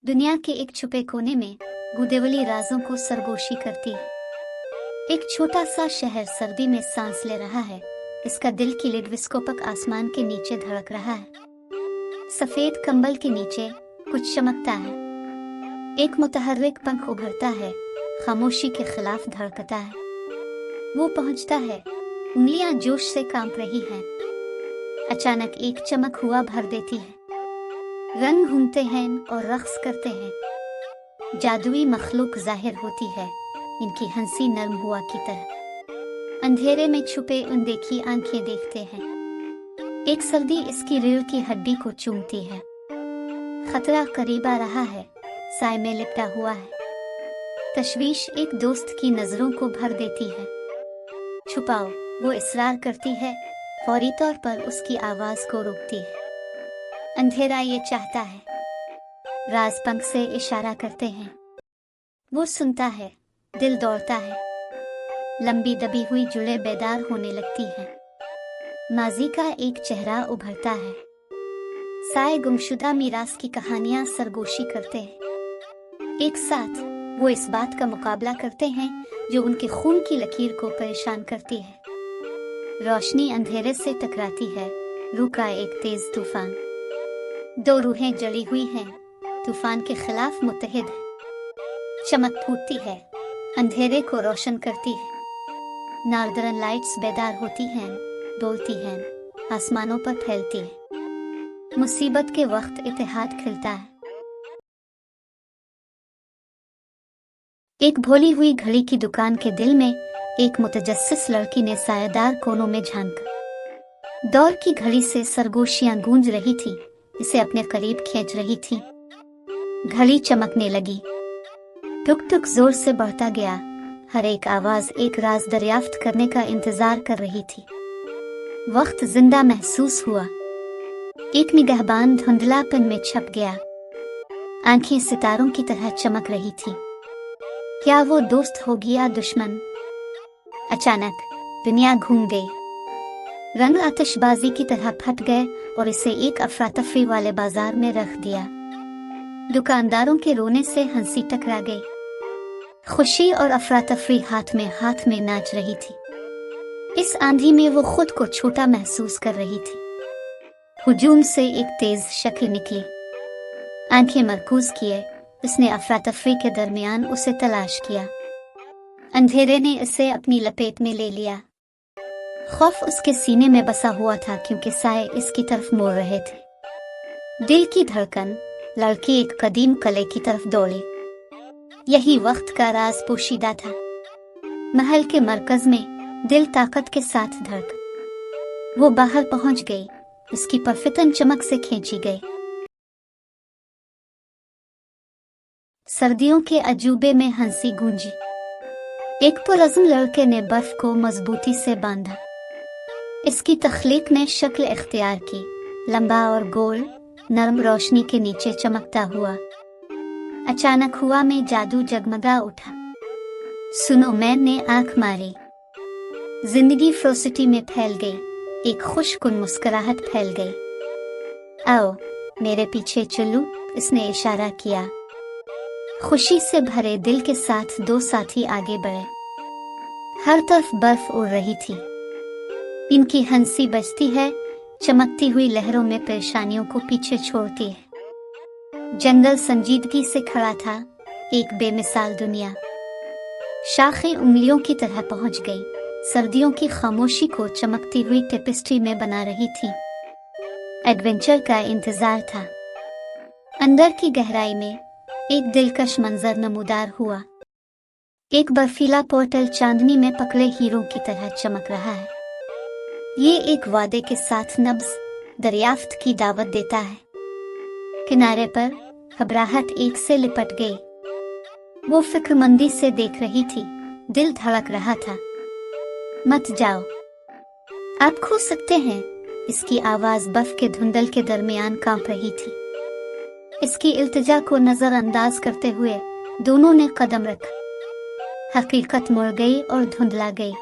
दुनिया के एक छुपे कोने में गुदेवली राजों को सरगोशी करती है। एक छोटा सा शहर सर्दी में सांस ले रहा है। इसका दिल किलिडविस्कोपक आसमान के नीचे धड़क रहा है। सफेद कंबल के नीचे कुछ चमकता है। एक मुतहर्रिक पंख उभरता है, खामोशी के खिलाफ धड़कता है। वो पहुंचता है, उंगलियां जोश से कांप रही हैं। अचानक एक चमक हुआ भर देती है। रंग घूमते हैं और रक्स करते हैं। जादुई मखलूक जाहिर होती है, इनकी हंसी नरम हुआ की तरह। अंधेरे में छुपे अनदेखी आंखें देखते हैं। एक सर्दी इसकी रीढ़ की हड्डी को चूमती है। खतरा करीब आ रहा है, साए में लिपटा हुआ है। तशवीश एक दोस्त की नजरों को भर देती है। छुपाओ, वो इसरार करती है, फौरी तौर पर उसकी आवाज को रोकती है। अंधेरा ये चाहता है। राज पंख से इशारा करते हैं। वो सुनता है, दिल दौड़ता है। लंबी दबी हुई जुड़ें बेदार होने लगती हैं। माजी का एक चेहरा उभरता है। साए गुमशुदा मीरास की कहानियां सरगोशी करते हैं। एक साथ वो इस बात का मुकाबला करते हैं जो उनके खून की लकीर को परेशान करती है। रोशनी अंधेरे से टकराती है, रुका एक तेज तूफान। दो रूहें जड़ी हुई हैं, तूफान के खिलाफ मुत्तहिद है। चमक फूटती है, अंधेरे को रोशन करती है। नॉर्दर्न लाइट्स बेदार होती हैं, डोलती हैं, आसमानों पर फैलती है। मुसीबत के वक्त इत्तेहाद खिलता है। एक भोली हुई घड़ी की दुकान के दिल में एक मुतजस्सिस लड़की ने सायेदार कोनों में झांका। दौर की घड़ी से सरगोशियां गूंज रही थी, इसे अपने करीब खींच रही थी। घड़ी चमकने लगी। टुक टुक जोर से बढ़ता गया। हर एक आवाज एक राज दरियाफ्त करने का इंतजार कर रही थी। वक्त जिंदा महसूस हुआ। एक निगहबान धुंधलापन में छप गया। आंखें सितारों की तरह चमक रही थी। क्या वो दोस्त होगी या दुश्मन? अचानक दुनिया घूम गई। रंग आतिशबाजी की तरह फट गए और इसे एक अफरा-तफरी वाले बाजार में रख दिया। दुकानदारों के रोने से हंसी टकरा गई। खुशी और अफरा-तफरी हाथ में नाच रही थी। इस आंधी में वो खुद को छोटा महसूस कर रही थी। हुजूम से एक तेज शक्ल निकली। आंखें मरकूज किए, उसने अफरा-तफरी के दरमियान उसे तलाश किया। अंधेरे ने इसे अपनी लपेट में ले लिया। खौफ उसके सीने में बसा हुआ था क्योंकि साए इसकी तरफ मुड़ रहे थे। दिल की धड़कन, लड़की एक कदीम कले की तरफ दौड़ी। यही वक्त का राज पोशीदा था। महल के मरकज में दिल ताकत के साथ धड़क। वो बाहर पहुंच गई, उसकी परफितन चमक से खींची गई। सर्दियों के अजूबे में हंसी गूंजी। एक पुरज़्म लड़के ने बर्फ को मजबूती से बांधा। इसकी तख्लीक ने शक्ल इख्तियार की, लंबा और गोल, नरम रोशनी के नीचे चमकता हुआ। अचानक हुआ में जादू जगमगा उठा। सुनो, मैंने आंख मारी। जिंदगी फ्रोसिटी में फैल गई। एक खुशकुन मुस्कुराहट फैल गई। आओ, मेरे पीछे चलो, इसने इशारा किया। खुशी से भरे दिल के साथ दो साथी आगे बढ़े। हर तरफ बर्फ उड़ रही थी। इनकी हंसी बजती है, चमकती हुई लहरों में परेशानियों को पीछे छोड़ती है। जंगल संजीदगी से खड़ा था, एक बेमिसाल दुनिया। शाखें उंगलियों की तरह पहुंच गई, सर्दियों की खामोशी को चमकती हुई टेपेस्ट्री में बना रही थी। एडवेंचर का इंतजार था। अंदर की गहराई में एक दिलकश मंजर नमूदार हुआ। एक बर्फीला पोर्टल चांदनी में पकड़े हीरों की तरह चमक रहा है। ये एक वादे के साथ नब्ज दरियाफ्त की दावत देता है। किनारे पर घबराहट एक से लिपट गई। वो फिक्रमंदी से देख रही थी, दिल धड़क रहा था। मत जाओ, आप खो सकते हैं। इसकी आवाज बर्फ के धुंधल के दरमियान कांप रही थी। इसकी इल्तिजा को नजरअंदाज करते हुए दोनों ने कदम रखा। हकीकत मुड़ गई और धुंधला गई।